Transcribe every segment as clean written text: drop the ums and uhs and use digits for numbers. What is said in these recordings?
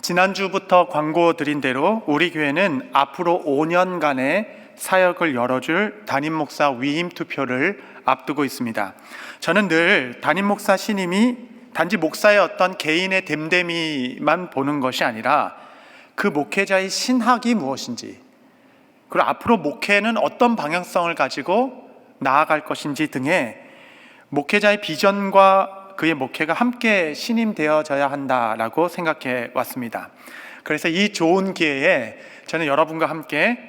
지난주부터 광고 드린 대로 우리 교회는 앞으로 5년간의 사역을 열어줄 담임 목사 위임 투표를 앞두고 있습니다. 저는 늘 담임 목사 신임이 단지 목사의 어떤 개인의 됨됨이만 보는 것이 아니라 그 목회자의 신학이 무엇인지, 그리고 앞으로 목회는 어떤 방향성을 가지고 나아갈 것인지 등의 목회자의 비전과 그의 목회가 함께 신임되어져야 한다라고 생각해 왔습니다. 그래서 이 좋은 기회에 저는 여러분과 함께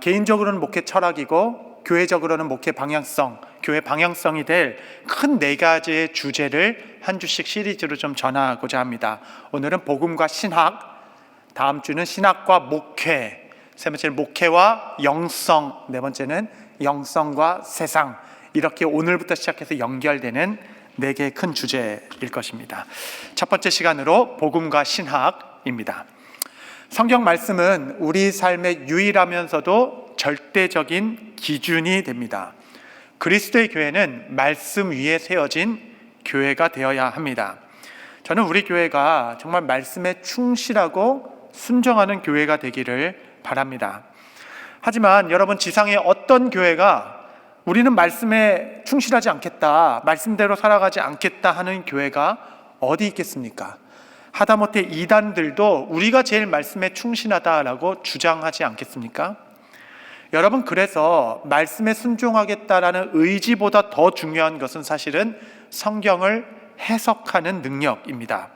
개인적으로는 목회 철학이고 교회적으로는 목회 방향성, 교회 방향성이 될 큰 4가지의 주제를 한 주씩 시리즈로 좀 전하고자 합니다. 오늘은 복음과 신학, 다음 주는 신학과 목회, 세 번째는 목회와 영성, 네 번째는 영성과 세상, 이렇게 오늘부터 시작해서 연결되는 4개의 큰 주제일 것입니다. 첫 번째 시간으로 복음과 신학입니다. 성경 말씀은 우리 삶의 유일하면서도 절대적인 기준이 됩니다. 그리스도의 교회는 말씀 위에 세워진 교회가 되어야 합니다. 저는 우리 교회가 정말 말씀에 충실하고 순종하는 교회가 되기를 바랍니다. 하지만 여러분, 지상의 어떤 교회가 우리는 말씀에 충실하지 않겠다, 말씀대로 살아가지 않겠다 하는 교회가 어디 있겠습니까? 하다못해 이단들도 우리가 제일 말씀에 충실하다라고 주장하지 않겠습니까? 여러분, 그래서 말씀에 순종하겠다라는 의지보다 더 중요한 것은 사실은 성경을 해석하는 능력입니다.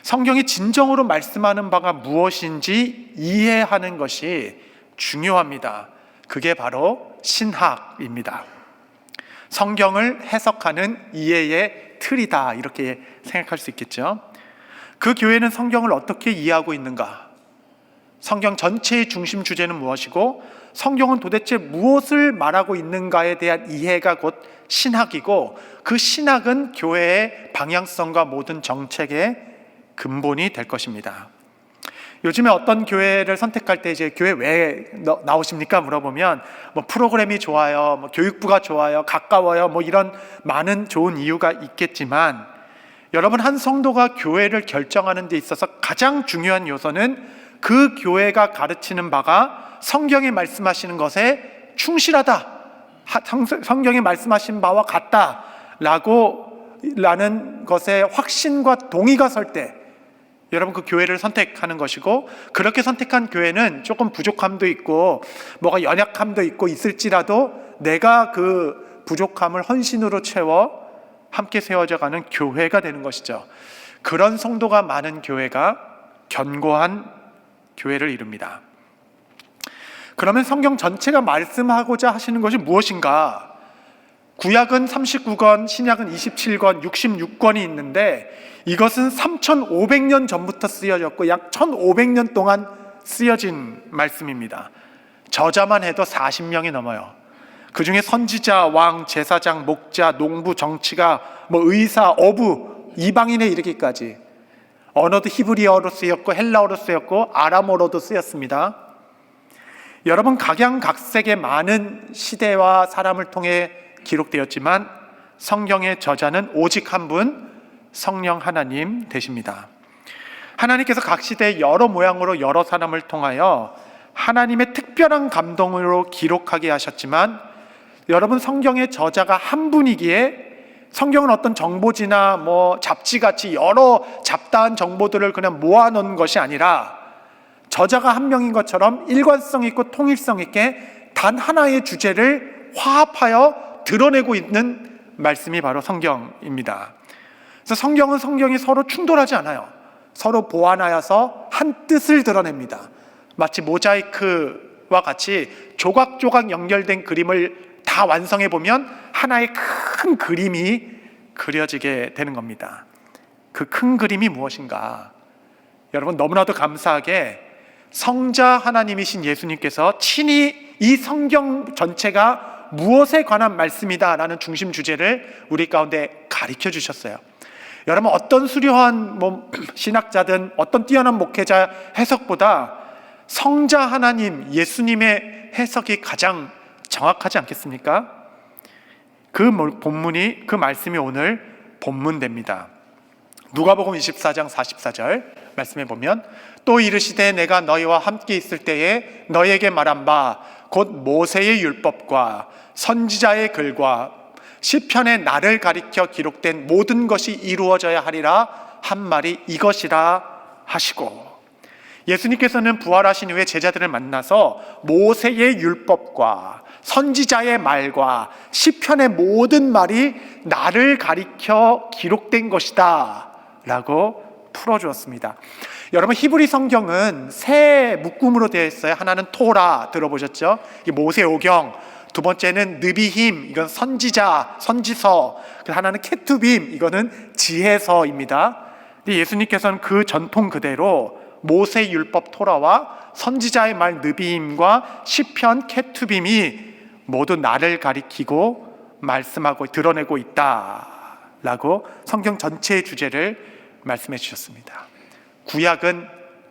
성경이 진정으로 말씀하는 바가 무엇인지 이해하는 것이 중요합니다. 그게 바로 신학입니다. 성경을 해석하는 이해의 틀이다, 이렇게 생각할 수 있겠죠. 그 교회는 성경을 어떻게 이해하고 있는가? 성경 전체의 중심 주제는 무엇이고 성경은 도대체 무엇을 말하고 있는가에 대한 이해가 곧 신학이고, 그 신학은 교회의 방향성과 모든 정책의 근본이 될 것입니다. 요즘에 어떤 교회를 선택할 때 이제 교회 왜 나오십니까? 물어보면 뭐 프로그램이 좋아요, 뭐 교육부가 좋아요, 가까워요, 뭐 이런 많은 좋은 이유가 있겠지만, 여러분, 한 성도가 교회를 결정하는 데 있어서 가장 중요한 요소는 그 교회가 가르치는 바가 성경이 말씀하시는 것에 충실하다, 성경이 말씀하신 바와 같다 라는 것에 확신과 동의가 설 때 여러분, 그 교회를 선택하는 것이고, 그렇게 선택한 교회는 조금 부족함도 있고 뭐가 연약함도 있고 있을지라도 내가 그 부족함을 헌신으로 채워 함께 세워져가는 교회가 되는 것이죠. 그런 성도가 많은 교회가 견고한 교회를 이룹니다. 그러면 성경 전체가 말씀하고자 하시는 것이 무엇인가? 구약은 39권, 신약은 27권, 66권이 있는데 이것은 3,500년 전부터 쓰여졌고 약 1,500년 동안 쓰여진 말씀입니다. 저자만 해도 40명이 넘어요. 그 중에 선지자, 왕, 제사장, 목자, 농부, 정치가, 의사, 어부, 이방인에 이르기까지 언어도 히브리어로 쓰였고 헬라어로 쓰였고 아람어로도 쓰였습니다. 여러분, 각양각색의 많은 시대와 사람을 통해 기록되었지만 성경의 저자는 오직 한 분, 성령 하나님 되십니다. 하나님께서 각 시대에 여러 모양으로 여러 사람을 통하여 하나님의 특별한 감동으로 기록하게 하셨지만, 여러분, 성경의 저자가 한 분이기에 성경은 어떤 정보지나 잡지같이 여러 잡다한 정보들을 그냥 모아놓은 것이 아니라 저자가 한 명인 것처럼 일관성 있고 통일성 있게 단 하나의 주제를 화합하여 드러내고 있는 말씀이 바로 성경입니다. 그래서 성경은 성경이 서로 충돌하지 않아요. 서로 보완하여서 한 뜻을 드러냅니다. 마치 모자이크와 같이 조각조각 연결된 그림을 다 완성해 보면 하나의 큰 그림이 그려지게 되는 겁니다. 그 큰 그림이 무엇인가? 여러분, 너무나도 감사하게 성자 하나님이신 예수님께서 친히 이 성경 전체가 무엇에 관한 말씀이다 라는 중심 주제를 우리 가운데 가르쳐 주셨어요. 여러분, 어떤 수려한 신학자든 어떤 뛰어난 목회자 해석보다 성자 하나님 예수님의 해석이 가장 정확하지 않겠습니까? 그 말씀이 오늘 본문됩니다. 누가복음 24장 44절 말씀해 보면 또 이르시되 내가 너희와 함께 있을 때에 너희에게 말한 바 곧 모세의 율법과 선지자의 글과 시편에 나를 가리켜 기록된 모든 것이 이루어져야 하리라 한 말이 이것이라 하시고, 예수님께서는 부활하신 후에 제자들을 만나서 모세의 율법과 선지자의 말과 시편의 모든 말이 나를 가리켜 기록된 것이다 라고 풀어주었습니다. 여러분, 히브리 성경은 세 묶음으로 되어 있어요. 하나는 토라, 들어보셨죠? 이게 모세오경. 두 번째는 느비힘, 이건 선지자, 선지서. 하나는 케투빔, 이거는 지혜서입니다. 근데 예수님께서는 그 전통 그대로 모세 율법 토라와 선지자의 말 느비힘과 시편 케투빔이 모두 나를 가리키고 말씀하고 드러내고 있다라고 성경 전체의 주제를 말씀해 주셨습니다. 구약은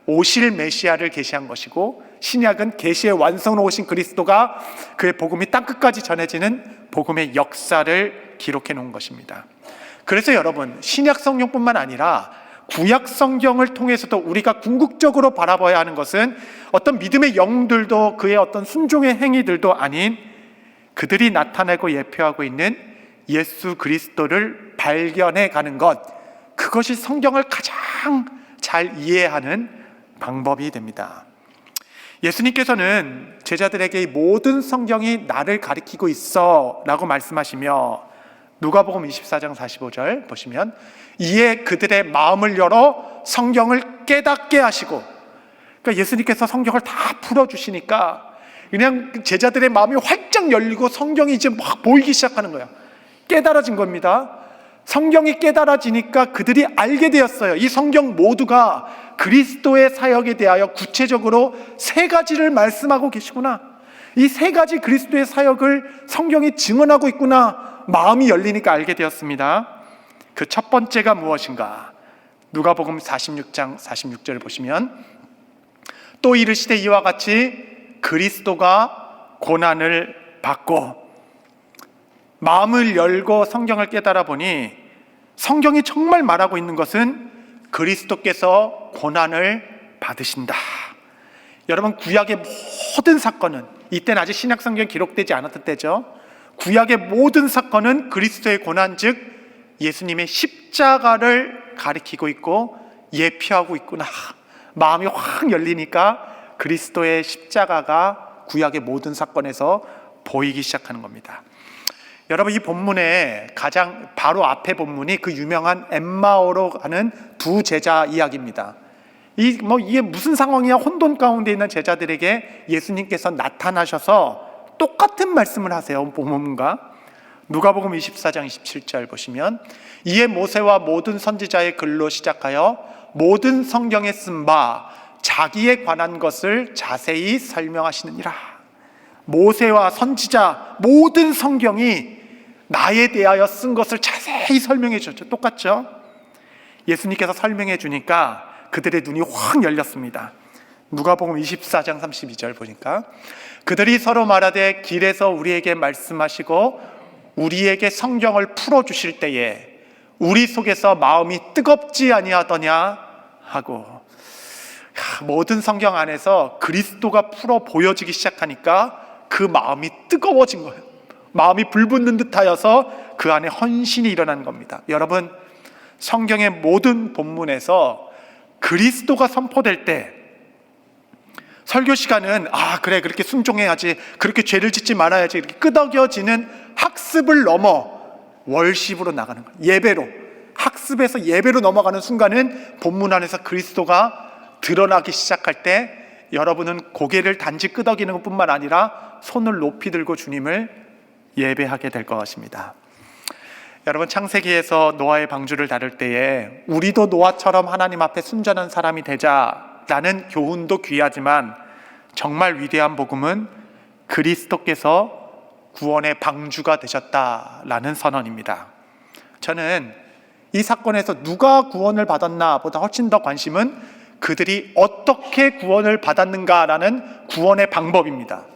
오실 메시아를 계시한 것이고, 신약은 계시의 완성으로 오신 그리스도가 그의 복음이 땅끝까지 전해지는 복음의 역사를 기록해 놓은 것입니다. 그래서 여러분, 신약 성경뿐만 아니라 구약 성경을 통해서도 우리가 궁극적으로 바라봐야 하는 것은 어떤 믿음의 영들도 그의 어떤 순종의 행위들도 아닌 그들이 나타내고 예표하고 있는 예수 그리스도를 발견해 가는 것, 그것이 성경을 가장 잘 이해하는 방법이 됩니다. 예수님께서는 제자들에게 이 모든 성경이 나를 가리키고 있어 라고 말씀하시며, 누가복음 24장 45절 보시면 이에 그들의 마음을 열어 성경을 깨닫게 하시고, 그러니까 예수님께서 성경을 다 풀어주시니까 그냥 제자들의 마음이 활짝 열리고 성경이 이제 막 보이기 시작하는 거예요. 깨달아진 겁니다. 성경이 깨달아지니까 그들이 알게 되었어요. 이 성경 모두가 그리스도의 사역에 대하여 구체적으로 세 가지를 말씀하고 계시구나, 이 세 가지 그리스도의 사역을 성경이 증언하고 있구나, 마음이 열리니까 알게 되었습니다. 그 첫 번째가 무엇인가? 누가복음 46장 46절을 보시면 또 이르시되 이와 같이 그리스도가 고난을 받고, 마음을 열고 성경을 깨달아 보니 성경이 정말 말하고 있는 것은 그리스도께서 고난을 받으신다. 여러분, 구약의 모든 사건은, 이때는 아직 신약 성경이 기록되지 않았던 때죠. 구약의 모든 사건은 그리스도의 고난, 즉 예수님의 십자가를 가리키고 있고 예표하고 있구나. 마음이 확 열리니까 그리스도의 십자가가 구약의 모든 사건에서 보이기 시작하는 겁니다. 여러분, 이 본문의 가장 바로 앞에 본문이 그 유명한 엠마오로 가는 두 제자 이야기입니다. 이게 무슨 상황이야? 혼돈 가운데 있는 제자들에게 예수님께서 나타나셔서 똑같은 말씀을 하세요. 본문과 누가복음 24장 27절 보시면 이에 모세와 모든 선지자의 글로 시작하여 모든 성경에 쓴 바 자기에 관한 것을 자세히 설명하시느니라. 모세와 선지자 모든 성경이 나에 대하여 쓴 것을 자세히 설명해 주셨죠. 똑같죠? 예수님께서 설명해 주니까 그들의 눈이 확 열렸습니다. 누가복음 24장 32절 보니까 그들이 서로 말하되 길에서 우리에게 말씀하시고 우리에게 성경을 풀어주실 때에 우리 속에서 마음이 뜨겁지 아니하더냐 하고, 모든 성경 안에서 그리스도가 풀어 보여지기 시작하니까 그 마음이 뜨거워진 거예요. 마음이 불붙는 듯하여서 그 안에 헌신이 일어난 겁니다. 여러분, 성경의 모든 본문에서 그리스도가 선포될 때 설교 시간은 그래, 그렇게 순종해야지, 그렇게 죄를 짓지 말아야지, 이렇게 끄덕여지는 학습을 넘어 월십으로 나가는 거예요. 예배로, 학습에서 예배로 넘어가는 순간은 본문 안에서 그리스도가 드러나기 시작할 때 여러분은 고개를 단지 끄덕이는 것뿐만 아니라 손을 높이 들고 주님을 예배하게 될 것 같습니다. 여러분, 창세기에서 노아의 방주를 다룰 때에 우리도 노아처럼 하나님 앞에 순전한 사람이 되자라는 교훈도 귀하지만 정말 위대한 복음은 그리스도께서 구원의 방주가 되셨다라는 선언입니다. 저는 이 사건에서 누가 구원을 받았나 보다 훨씬 더 관심은 그들이 어떻게 구원을 받았는가라는 구원의 방법입니다.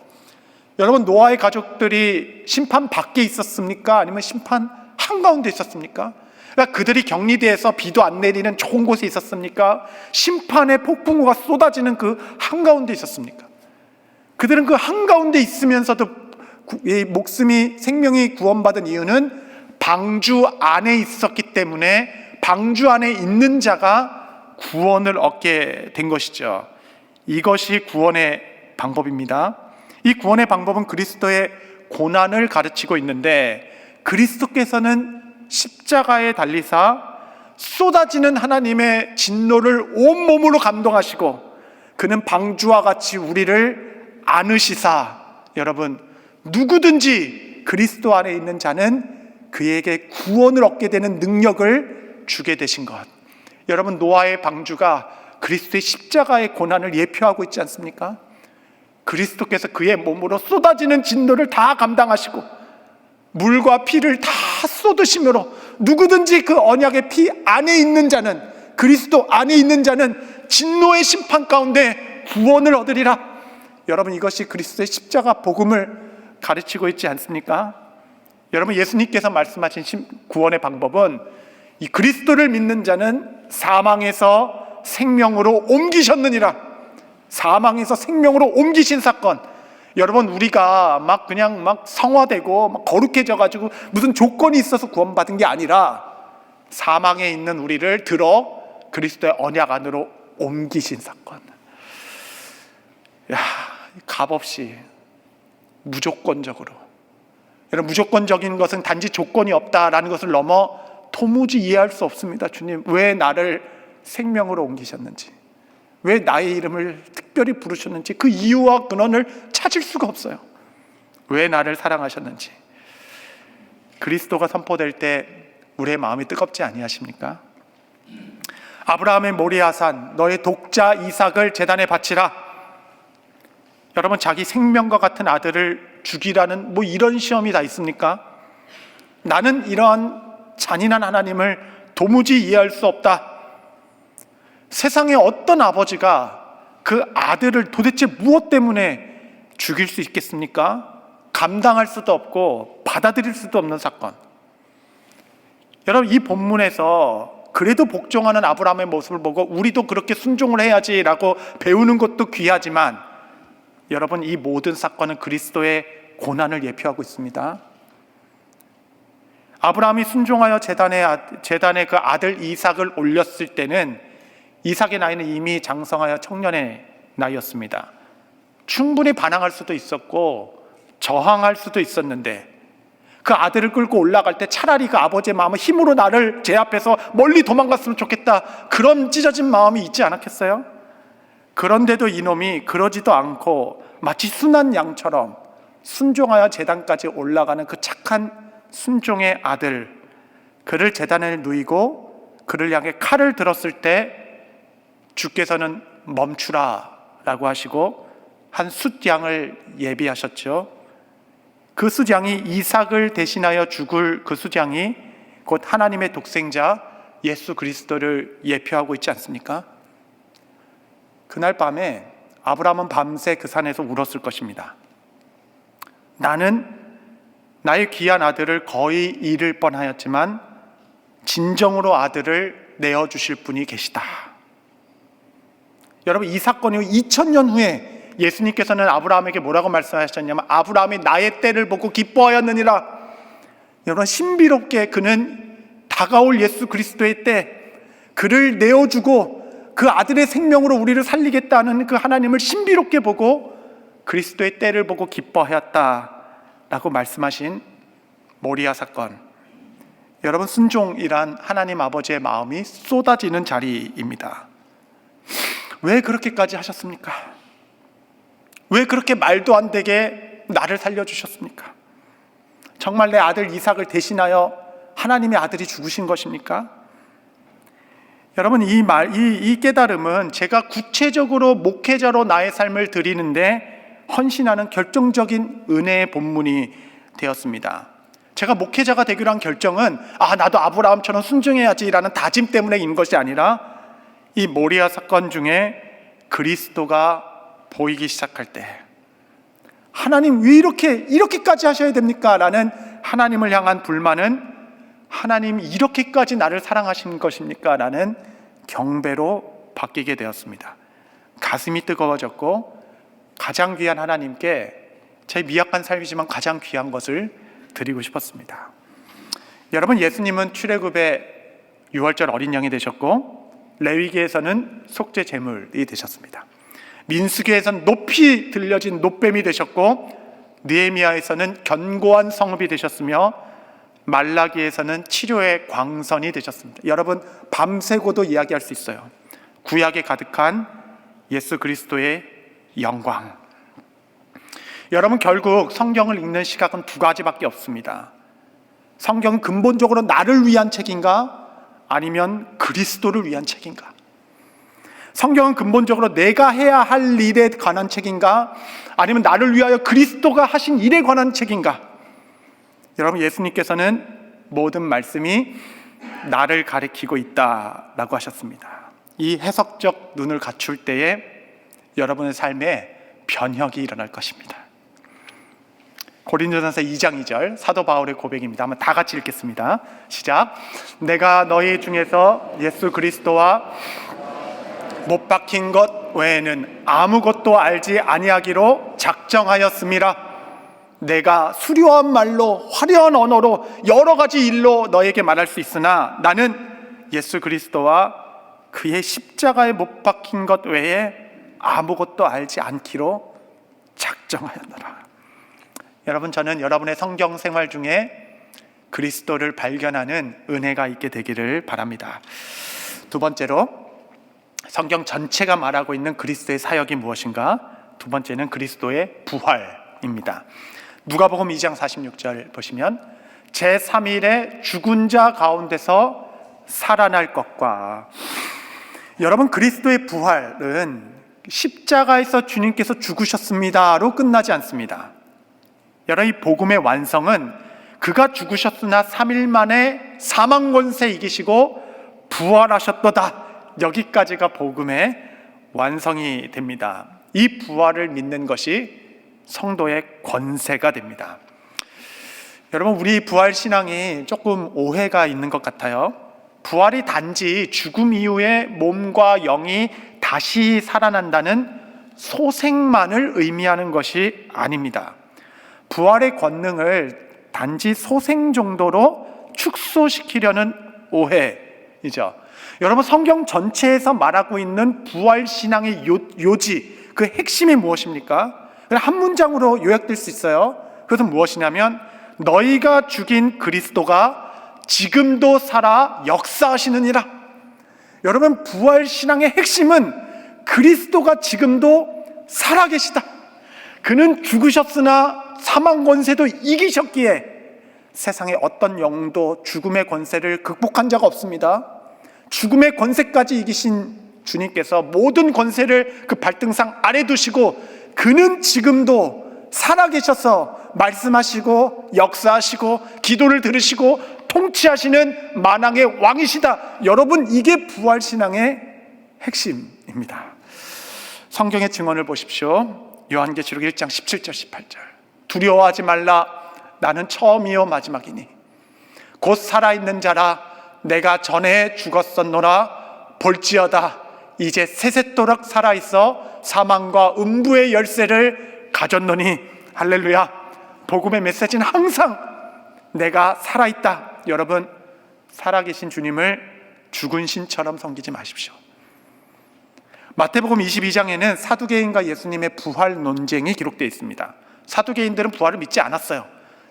여러분, 노아의 가족들이 심판 밖에 있었습니까? 아니면 심판 한가운데 있었습니까? 그러니까 그들이 격리대에서 비도 안 내리는 좋은 곳에 있었습니까? 심판의 폭풍우가 쏟아지는 그 한가운데 있었습니까? 그들은 그 한가운데 있으면서도 목숨이 생명이 구원받은 이유는 방주 안에 있었기 때문에 방주 안에 있는 자가 구원을 얻게 된 것이죠. 이것이 구원의 방법입니다. 이 구원의 방법은 그리스도의 고난을 가르치고 있는데, 그리스도께서는 십자가에 달리사 쏟아지는 하나님의 진노를 온몸으로 감동하시고 그는 방주와 같이 우리를 안으시사, 여러분, 누구든지 그리스도 안에 있는 자는 그에게 구원을 얻게 되는 능력을 주게 되신 것. 여러분, 노아의 방주가 그리스도의 십자가의 고난을 예표하고 있지 않습니까? 그리스도께서 그의 몸으로 쏟아지는 진노를 다 감당하시고 물과 피를 다 쏟으심으로 누구든지 그 언약의 피 안에 있는 자는, 그리스도 안에 있는 자는 진노의 심판 가운데 구원을 얻으리라. 여러분, 이것이 그리스도의 십자가 복음을 가르치고 있지 않습니까? 여러분, 예수님께서 말씀하신 구원의 방법은 이 그리스도를 믿는 자는 사망에서 생명으로 옮기셨느니라. 사망에서 생명으로 옮기신 사건. 여러분, 우리가 그냥 성화되고 거룩해져 가지고 무슨 조건이 있어서 구원받은 게 아니라 사망에 있는 우리를 들어 그리스도의 언약 안으로 옮기신 사건. 값없이 무조건적으로. 여러분, 무조건적인 것은 단지 조건이 없다라는 것을 넘어 도무지 이해할 수 없습니다. 주님, 왜 나를 생명으로 옮기셨는지, 왜 나의 이름을 특별히 부르셨는지 그 이유와 근원을 찾을 수가 없어요. 왜 나를 사랑하셨는지. 그리스도가 선포될 때 우리의 마음이 뜨겁지 아니하십니까? 아브라함의 모리아산, 너의 독자 이삭을 제단에 바치라. 여러분, 자기 생명과 같은 아들을 죽이라는 이런 시험이 다 있습니까? 나는 이러한 잔인한 하나님을 도무지 이해할 수 없다. 세상에 어떤 아버지가 그 아들을 도대체 무엇 때문에 죽일 수 있겠습니까? 감당할 수도 없고 받아들일 수도 없는 사건. 여러분, 이 본문에서 그래도 복종하는 아브라함의 모습을 보고 우리도 그렇게 순종을 해야지라고 배우는 것도 귀하지만, 여러분, 이 모든 사건은 그리스도의 고난을 예표하고 있습니다. 아브라함이 순종하여 제단에 그 아들 이삭을 올렸을 때는 이삭의 나이는 이미 장성하여 청년의 나이였습니다. 충분히 반항할 수도 있었고 저항할 수도 있었는데, 그 아들을 끌고 올라갈 때 차라리 그 아버지의 마음은 힘으로 나를 제압해서 멀리 도망갔으면 좋겠다, 그런 찢어진 마음이 있지 않았겠어요? 그런데도 이놈이 그러지도 않고 마치 순한 양처럼 순종하여 제단까지 올라가는 그 착한 순종의 아들, 그를 제단에 누이고 그를 향해 칼을 들었을 때 주께서는 멈추라 라고 하시고 한 숫양을 예비하셨죠. 그 숫양이 이삭을 대신하여 죽을 그 숫양이 곧 하나님의 독생자 예수 그리스도를 예표하고 있지 않습니까? 그날 밤에 아브라함은 밤새 그 산에서 울었을 것입니다. 나는 나의 귀한 아들을 거의 잃을 뻔하였지만 진정으로 아들을 내어주실 분이 계시다. 여러분, 이 사건이 2000년 후에 예수님께서는 아브라함에게 뭐라고 말씀하셨냐면 아브라함이 나의 때를 보고 기뻐하였느니라. 여러분, 신비롭게 그는 다가올 예수 그리스도의 때, 그를 내어주고 그 아들의 생명으로 우리를 살리겠다는 그 하나님을 신비롭게 보고 그리스도의 때를 보고 기뻐하였다라고 말씀하신 모리아 사건. 여러분, 순종이란 하나님 아버지의 마음이 쏟아지는 자리입니다. 왜 그렇게까지 하셨습니까? 왜 그렇게 말도 안 되게 나를 살려주셨습니까? 정말 내 아들 이삭을 대신하여 하나님의 아들이 죽으신 것입니까? 여러분, 이 깨달음은 제가 구체적으로 목회자로 나의 삶을 드리는데 헌신하는 결정적인 은혜의 본문이 되었습니다. 제가 목회자가 되기로 한 결정은 나도 아브라함처럼 순종해야지라는 다짐 때문에인 것이 아니라 이 모리아 사건 중에 그리스도가 보이기 시작할 때, 하나님 왜 이렇게까지 하셔야 됩니까? 라는 하나님을 향한 불만은 하나님 이렇게까지 나를 사랑하신 것입니까? 라는 경배로 바뀌게 되었습니다. 가슴이 뜨거워졌고 가장 귀한 하나님께 제 미약한 삶이지만 가장 귀한 것을 드리고 싶었습니다. 여러분, 예수님은 출애굽의 유월절 어린 양이 되셨고 레위기에서는 속죄 제물이 되셨습니다. 민수기에서는 높이 들려진 놋뱀이 되셨고 느헤미야에서는 견고한 성읍이 되셨으며 말라기에서는 치료의 광선이 되셨습니다. 여러분, 밤새고도 이야기할 수 있어요. 구약에 가득한 예수 그리스도의 영광. 여러분, 결국 성경을 읽는 시각은 두 가지밖에 없습니다. 성경은 근본적으로 나를 위한 책인가? 아니면 그리스도를 위한 책인가? 성경은 근본적으로 내가 해야 할 일에 관한 책인가? 아니면 나를 위하여 그리스도가 하신 일에 관한 책인가? 여러분, 예수님께서는 모든 말씀이 나를 가리키고 있다라고 하셨습니다. 이 해석적 눈을 갖출 때에 여러분의 삶에 변혁이 일어날 것입니다. 고린도전서 2장 2절 사도 바울의 고백입니다. 한번 다 같이 읽겠습니다. 시작. 내가 너희 중에서 예수 그리스도와 못 박힌 것 외에는 아무것도 알지 아니하기로 작정하였음이라. 내가 수려한 말로 화려한 언어로 여러 가지 일로 너에게 말할 수 있으나 나는 예수 그리스도와 그의 십자가에 못 박힌 것 외에 아무것도 알지 않기로 작정하였노라. 여러분, 저는 여러분의 성경 생활 중에 그리스도를 발견하는 은혜가 있게 되기를 바랍니다. 두 번째로, 성경 전체가 말하고 있는 그리스도의 사역이 무엇인가? 두 번째는 그리스도의 부활입니다. 누가복음 2장 46절 보시면 제3일에 죽은 자 가운데서 살아날 것과, 여러분, 그리스도의 부활은 십자가에서 주님께서 죽으셨습니다로 끝나지 않습니다. 여러분, 이 복음의 완성은 그가 죽으셨으나 3일 만에 사망 권세 이기시고 부활하셨도다, 여기까지가 복음의 완성이 됩니다. 이 부활을 믿는 것이 성도의 권세가 됩니다. 여러분, 우리 부활 신앙이 조금 오해가 있는 것 같아요. 부활이 단지 죽음 이후에 몸과 영이 다시 살아난다는 소생만을 의미하는 것이 아닙니다. 부활의 권능을 단지 소생 정도로 축소시키려는 오해이죠. 여러분, 성경 전체에서 말하고 있는 부활 신앙의 요지, 그 핵심이 무엇입니까? 한 문장으로 요약될 수 있어요. 그것은 무엇이냐면 너희가 죽인 그리스도가 지금도 살아 역사하시느니라. 여러분, 부활 신앙의 핵심은 그리스도가 지금도 살아계시다. 그는 죽으셨으나 사망 권세도 이기셨기에 세상의 어떤 영도 죽음의 권세를 극복한 자가 없습니다. 죽음의 권세까지 이기신 주님께서 모든 권세를 그 발등상 아래 두시고 그는 지금도 살아계셔서 말씀하시고 역사하시고 기도를 들으시고 통치하시는 만왕의 왕이시다. 여러분, 이게 부활신앙의 핵심입니다. 성경의 증언을 보십시오. 요한계시록 1장 17절 18절. 두려워하지 말라. 나는 처음이요 마지막이니 곧 살아있는 자라. 내가 전에 죽었었노라. 볼지어다 이제 세세토록 살아있어 사망과 음부의 열쇠를 가졌노니. 할렐루야. 복음의 메시지는 항상 내가 살아있다. 여러분, 살아계신 주님을 죽은 신처럼 섬기지 마십시오. 마태복음 22장에는 사두개인과 예수님의 부활 논쟁이 기록되어 있습니다. 사두개인들은 부활을 믿지 않았어요.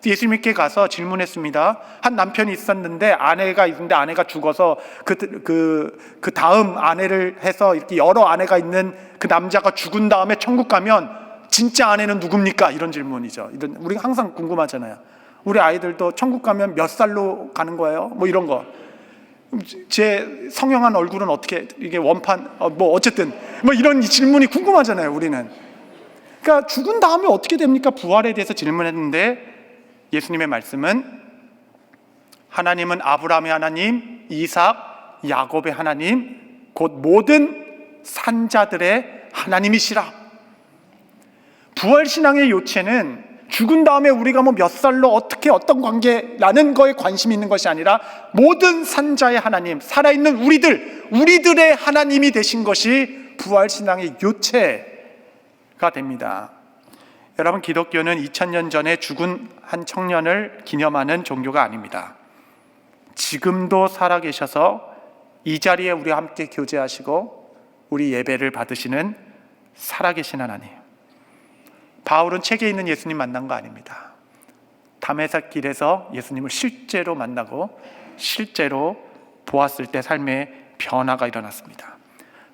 예수님께 가서 질문했습니다. 한 남편이 있었는데 아내가 있는데 아내가 죽어서 그 다음 아내를 해서 이렇게 여러 아내가 있는 그 남자가 죽은 다음에 천국 가면 진짜 아내는 누굽니까? 이런 질문이죠. 우리가 항상 궁금하잖아요. 우리 아이들도 천국 가면 몇 살로 가는 거예요? 뭐 이런 거. 제 성형한 얼굴은 어떻게, 이게 원판, 어쨌든 뭐 이런 질문이 궁금하잖아요, 우리는. 그러니까 죽은 다음에 어떻게 됩니까? 부활에 대해서 질문했는데 예수님의 말씀은 하나님은 아브라함의 하나님, 이삭, 야곱의 하나님, 곧 모든 산자들의 하나님이시라. 부활신앙의 요체는 죽은 다음에 우리가 뭐 몇 살로 어떻게 어떤 관계라는 거에 관심이 있는 것이 아니라 모든 산자의 하나님, 살아있는 우리들의 하나님이 되신 것이 부활신앙의 요체가 됩니다. 여러분, 기독교는 2000년 전에 죽은 한 청년을 기념하는 종교가 아닙니다. 지금도 살아계셔서 이 자리에 우리와 함께 교제하시고 우리 예배를 받으시는 살아계신 하나님. 바울은 책에 있는 예수님 만난 거 아닙니다. 다메섹 길에서 예수님을 실제로 만나고 실제로 보았을 때 삶의 변화가 일어났습니다.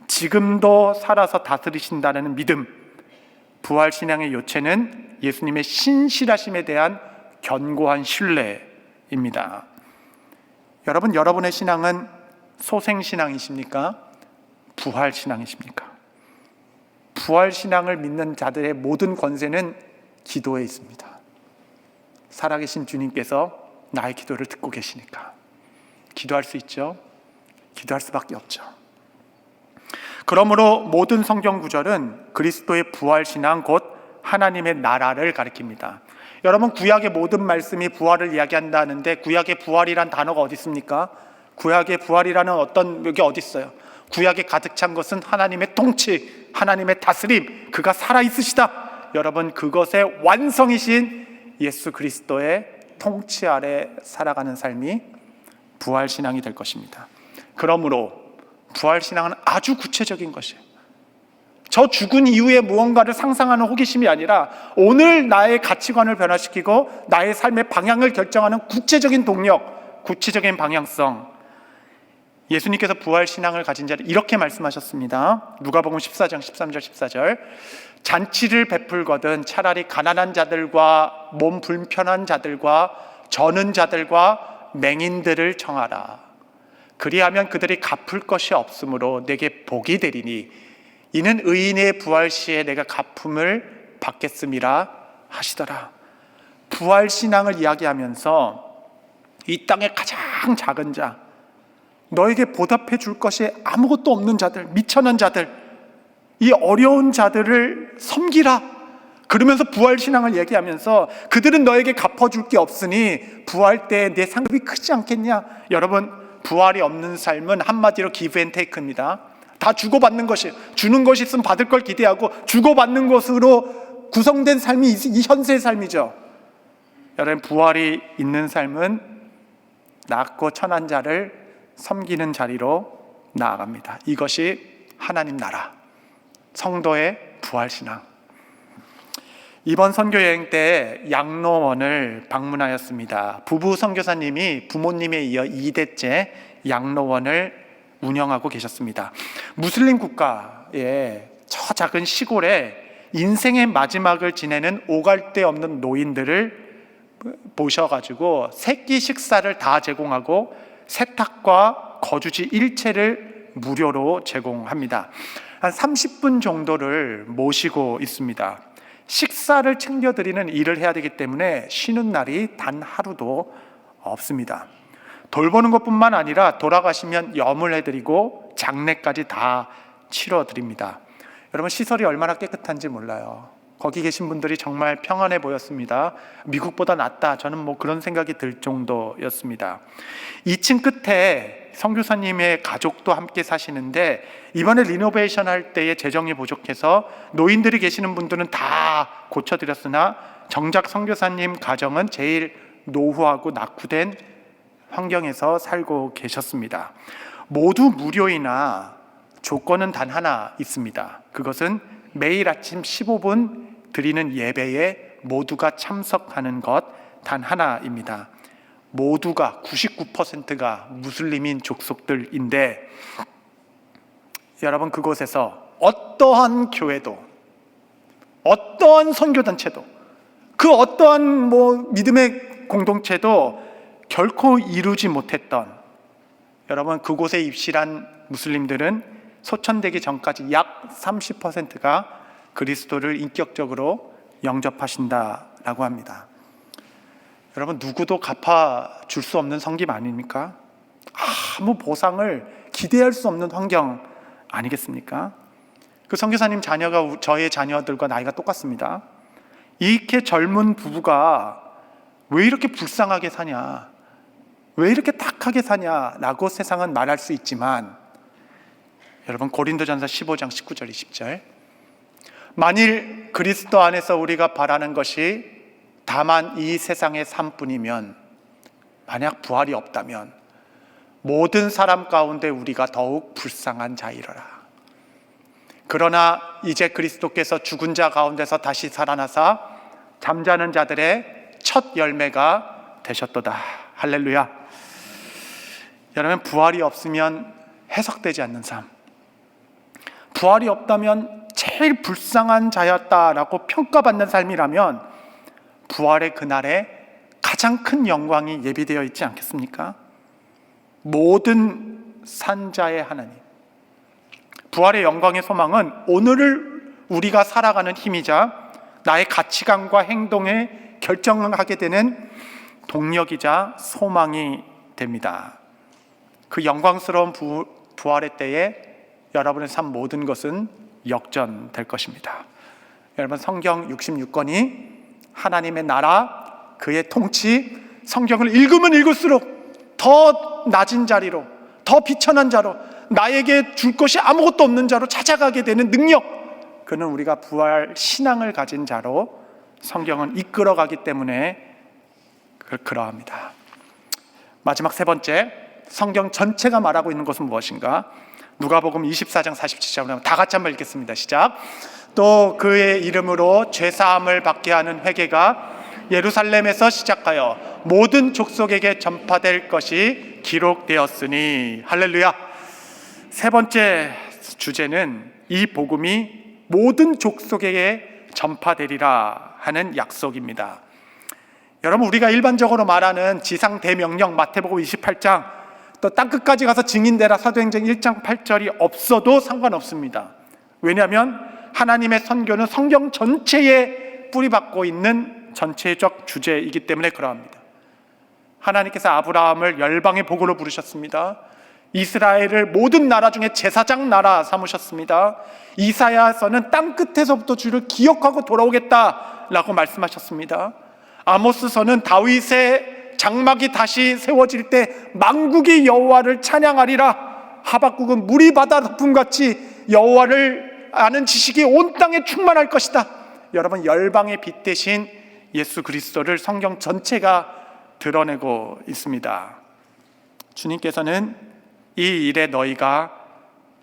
지금도 살아서 다스리신다는 믿음, 부활신앙의 요체는 예수님의 신실하심에 대한 견고한 신뢰입니다. 여러분, 여러분의 신앙은 소생신앙이십니까? 부활신앙이십니까? 부활신앙을 믿는 자들의 모든 권세는 기도에 있습니다. 살아계신 주님께서 나의 기도를 듣고 계시니까 기도할 수 있죠. 기도할 수밖에 없죠. 그러므로 모든 성경 구절은 그리스도의 부활신앙 곧 하나님의 나라를 가리킵니다. 여러분, 구약의 모든 말씀이 부활을 이야기한다는데 구약의 부활이란 단어가 어디 있습니까? 구약의 부활이라는 어떤 게 어디 있어요? 구약에 가득 찬 것은 하나님의 통치, 하나님의 다스림, 그가 살아있으시다. 여러분, 그것의 완성이신 예수 그리스도의 통치 아래 살아가는 삶이 부활신앙이 될 것입니다. 그러므로 부활신앙은 아주 구체적인 것이에요. 저 죽은 이후에 무언가를 상상하는 호기심이 아니라 오늘 나의 가치관을 변화시키고 나의 삶의 방향을 결정하는 구체적인 동력, 구체적인 방향성. 예수님께서 부활신앙을 가진 자를 이렇게 말씀하셨습니다. 누가복음 14장 13절 14절. 잔치를 베풀거든 차라리 가난한 자들과 몸 불편한 자들과 저는 자들과 맹인들을 청하라. 그리하면 그들이 갚을 것이 없으므로 내게 복이 되리니 이는 의인의 부활 시에 내가 갚음을 받겠음이라 하시더라. 부활신앙을 이야기하면서 이 땅의 가장 작은 자, 너에게 보답해 줄 것이 아무것도 없는 자들, 미천한 자들, 이 어려운 자들을 섬기라. 그러면서 부활신앙을 얘기하면서 그들은 너에게 갚아줄 게 없으니 부활 때 내 상급이 크지 않겠냐. 여러분, 부활이 없는 삶은 한마디로 give and take입니다. 다 주고받는 것이에요. 주는 것이 있으면 받을 걸 기대하고 주고받는 것으로 구성된 삶이 이 현세의 삶이죠. 여러분, 부활이 있는 삶은 낮고 천한 자를 섬기는 자리로 나아갑니다. 이것이 하나님 나라, 성도의 부활신앙. 이번 선교여행 때 양로원을 방문하였습니다. 부부 선교사님이 부모님에 이어 2대째 양로원을 운영하고 계셨습니다. 무슬림 국가의 저 작은 시골에 인생의 마지막을 지내는 오갈 데 없는 노인들을 모셔가지고 새끼 식사를 다 제공하고 세탁과 거주지 일체를 무료로 제공합니다. 한 30분 정도를 모시고 있습니다. 식사를 챙겨드리는 일을 해야 되기 때문에 쉬는 날이 단 하루도 없습니다. 돌보는 것뿐만 아니라 돌아가시면 염을 해드리고 장례까지 다 치러드립니다. 여러분, 시설이 얼마나 깨끗한지 몰라요. 거기 계신 분들이 정말 평안해 보였습니다. 미국보다 낫다, 저는 뭐 그런 생각이 들 정도였습니다. 2층 끝에 선교사님의 가족도 함께 사시는데 이번에 리노베이션 할 때에 재정이 부족해서 노인들이 계시는 분들은 다 고쳐드렸으나 정작 선교사님 가정은 제일 노후하고 낙후된 환경에서 살고 계셨습니다. 모두 무료이나 조건은 단 하나 있습니다. 그것은 매일 아침 15분 드리는 예배에 모두가 참석하는 것 단 하나입니다. 모두가 99%가 무슬림인 족속들인데 여러분, 그곳에서 어떠한 교회도 어떠한 선교단체도 그 어떠한 믿음의 공동체도 결코 이루지 못했던, 여러분, 그곳에 입실한 무슬림들은 소천되기 전까지 약 30%가 그리스도를 인격적으로 영접하신다라고 합니다. 여러분, 누구도 갚아줄 수 없는 섬김 아닙니까? 아무 보상을 기대할 수 없는 환경 아니겠습니까? 그 선교사님 자녀가 저의 자녀들과 나이가 똑같습니다. 이렇게 젊은 부부가 왜 이렇게 불쌍하게 사냐, 왜 이렇게 탁하게 사냐라고 세상은 말할 수 있지만, 여러분 고린도전서 15장 19절 20절, 만일 그리스도 안에서 우리가 바라는 것이 다만 이 세상의 삶뿐이면, 만약 부활이 없다면 모든 사람 가운데 우리가 더욱 불쌍한 자이러라. 그러나 이제 그리스도께서 죽은 자 가운데서 다시 살아나사 잠자는 자들의 첫 열매가 되셨도다. 할렐루야. 여러분, 부활이 없으면 해석되지 않는 삶, 부활이 없다면 제일 불쌍한 자였다라고 평가받는 삶이라면 부활의 그날에 가장 큰 영광이 예비되어 있지 않겠습니까? 모든 산자의 하나님, 부활의 영광의 소망은 오늘을 우리가 살아가는 힘이자 나의 가치관과 행동에 결정하게 되는 동력이자 소망이 됩니다. 그 영광스러운 부활의 때에 여러분의 삶 모든 것은 역전될 것입니다. 여러분, 성경 66권이 하나님의 나라, 그의 통치, 성경을 읽으면 읽을수록 더 낮은 자리로, 더 비천한 자로, 나에게 줄 것이 아무것도 없는 자로 찾아가게 되는 능력, 그는 우리가 부활 신앙을 가진 자로 성경은 이끌어가기 때문에 그러합니다. 마지막 세 번째, 성경 전체가 말하고 있는 것은 무엇인가? 누가복음 24장 47절, 다 같이 한번 읽겠습니다. 시작. 또 그의 이름으로 죄사함을 받게 하는 회개가 예루살렘에서 시작하여 모든 족속에게 전파될 것이 기록되었으니. 할렐루야. 세 번째 주제는 이 복음이 모든 족속에게 전파되리라 하는 약속입니다. 여러분, 우리가 일반적으로 말하는 지상 대명령 마태복음 28장, 또 땅끝까지 가서 증인되라 사도행전 1장 8절이 없어도 상관없습니다. 왜냐하면 하나님의 선교는 성경 전체에 뿌리박고 있는 전체적 주제이기 때문에 그러합니다. 하나님께서 아브라함을 열방의 복으로 부르셨습니다. 이스라엘을 모든 나라 중에 제사장 나라 삼으셨습니다. 이사야서는 땅끝에서부터 주를 기억하고 돌아오겠다라고 말씀하셨습니다. 아모스서는 다윗의 장막이 다시 세워질 때 만국이 여호와를 찬양하리라. 하박국은 물이 바다 덮음같이 여호와를 아는 지식이 온 땅에 충만할 것이다. 여러분, 열방의 빛 대신 예수 그리스도를 성경 전체가 드러내고 있습니다. 주님께서는 이 일에 너희가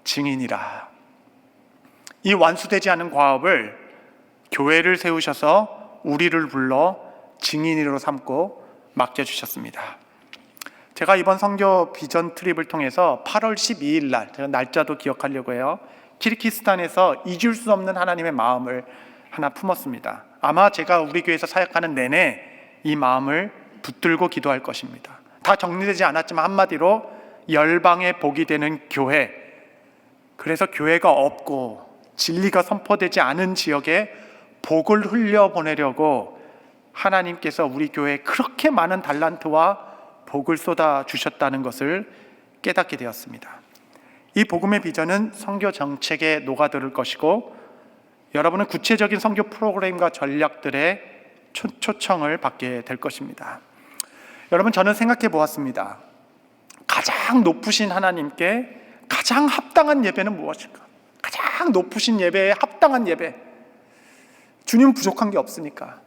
증인이라. 이 완수되지 않은 과업을 교회를 세우셔서 우리를 불러 증인으로 삼고 맡겨주셨습니다. 제가 이번 선교 비전 트립을 통해서 8월 12일 날, 제가 날짜도 기억하려고 해요, 키르기스탄에서 잊을 수 없는 하나님의 마음을 하나 품었습니다. 아마 제가 우리 교회에서 사역하는 내내 이 마음을 붙들고 기도할 것입니다. 다 정리되지 않았지만 한마디로 열방의 복이 되는 교회, 그래서 교회가 없고 진리가 선포되지 않은 지역에 복을 흘려보내려고 하나님께서 우리 교회에 그렇게 많은 달란트와 복을 쏟아 주셨다는 것을 깨닫게 되었습니다. 이 복음의 비전은 선교 정책에 녹아들 것이고, 여러분은 구체적인 선교 프로그램과 전략들의 초청을 받게 될 것입니다. 여러분, 저는 생각해 보았습니다. 가장 높으신 하나님께 가장 합당한 예배는 무엇일까? 가장 높으신 예배에 합당한 예배, 주님은 부족한 게 없으니까.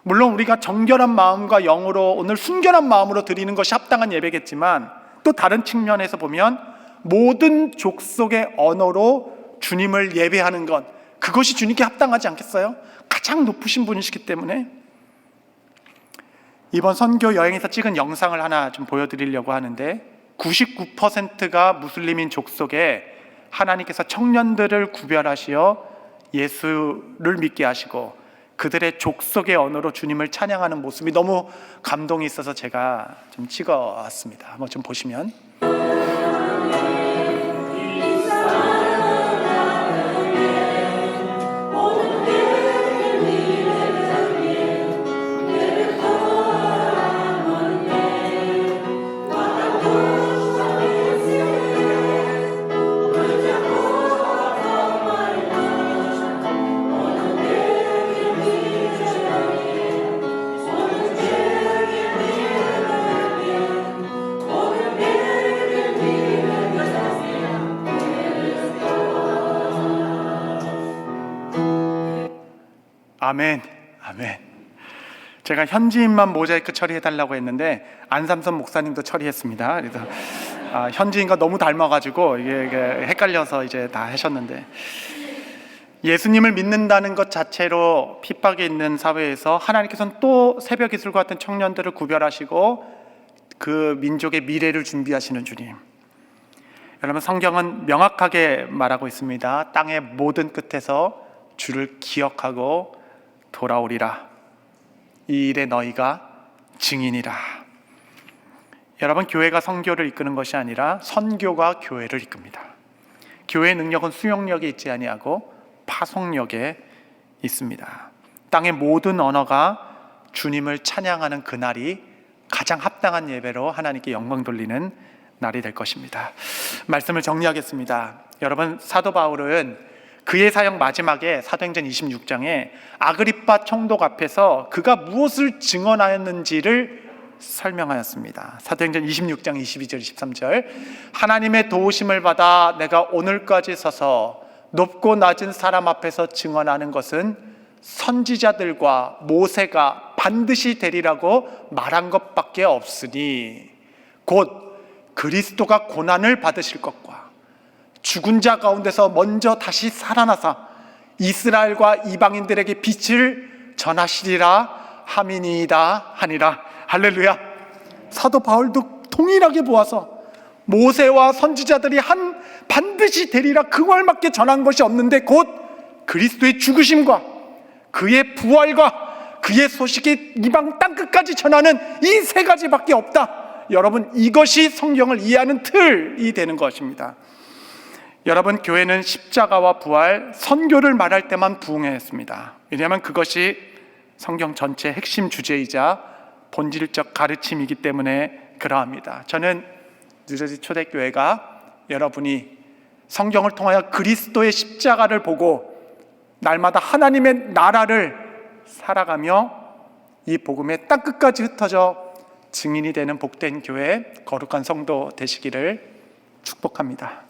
물론 우리가 정결한 마음과 영으로, 오늘 순결한 마음으로 드리는 것이 합당한 예배겠지만, 또 다른 측면에서 보면 모든 족속의 언어로 주님을 예배하는 것, 그것이 주님께 합당하지 않겠어요? 가장 높으신 분이시기 때문에. 이번 선교 여행에서 찍은 영상을 하나 좀 보여드리려고 하는데, 99%가 무슬림인 족속에 하나님께서 청년들을 구별하시어 예수를 믿게 하시고 그들의 족속의 언어로 주님을 찬양하는 모습이 너무 감동이 있어서 제가 좀 찍어왔습니다. 한번 좀 보시면. 아멘, 아멘. 제가 현지인만 모자이크 처리해달라고 했는데 안삼선 목사님도 처리했습니다. 그래서 현지인과 너무 닮아가지고 이게 헷갈려서 이제 다 하셨는데, 예수님을 믿는다는 것 자체로 핍박에 있는 사회에서 하나님께서는 또 새벽 이슬과 같은 청년들을 구별하시고 그 민족의 미래를 준비하시는 주님. 여러분, 성경은 명확하게 말하고 있습니다. 땅의 모든 끝에서 주를 기억하고 돌아오리라. 이 일에 너희가 증인이라. 여러분, 교회가 선교를 이끄는 것이 아니라 선교가 교회를 이끕니다. 교회의 능력은 수용력에 있지 아니하고 파송력에 있습니다. 땅의 모든 언어가 주님을 찬양하는 그날이 가장 합당한 예배로 하나님께 영광 돌리는 날이 될 것입니다. 말씀을 정리하겠습니다. 여러분, 사도 바울은 그의 사역 마지막에 사도행전 26장에 아그리빠 총독 앞에서 그가 무엇을 증언하였는지를 설명하였습니다. 사도행전 26장 22절 23절, 하나님의 도우심을 받아 내가 오늘까지 서서 높고 낮은 사람 앞에서 증언하는 것은 선지자들과 모세가 반드시 되리라고 말한 것밖에 없으니 곧 그리스도가 고난을 받으실 것과 죽은 자 가운데서 먼저 다시 살아나사 이스라엘과 이방인들에게 빛을 전하시리라 함이니이다 하니라. 할렐루야. 사도 바울도 동일하게 보아서 모세와 선지자들이 반드시 되리라 그 말밖에 전한 것이 없는데 곧 그리스도의 죽으심과 그의 부활과 그의 소식이 이방 땅끝까지 전하는 이 세 가지밖에 없다. 여러분, 이것이 성경을 이해하는 틀이 되는 것입니다. 여러분, 교회는 십자가와 부활, 선교를 말할 때만 부응했습니다. 왜냐하면 그것이 성경 전체의 핵심 주제이자 본질적 가르침이기 때문에 그러합니다. 저는 뉴저지 초대교회가 여러분이 성경을 통하여 그리스도의 십자가를 보고 날마다 하나님의 나라를 살아가며 이 복음의 땅끝까지 흩어져 증인이 되는 복된 교회, 거룩한 성도 되시기를 축복합니다.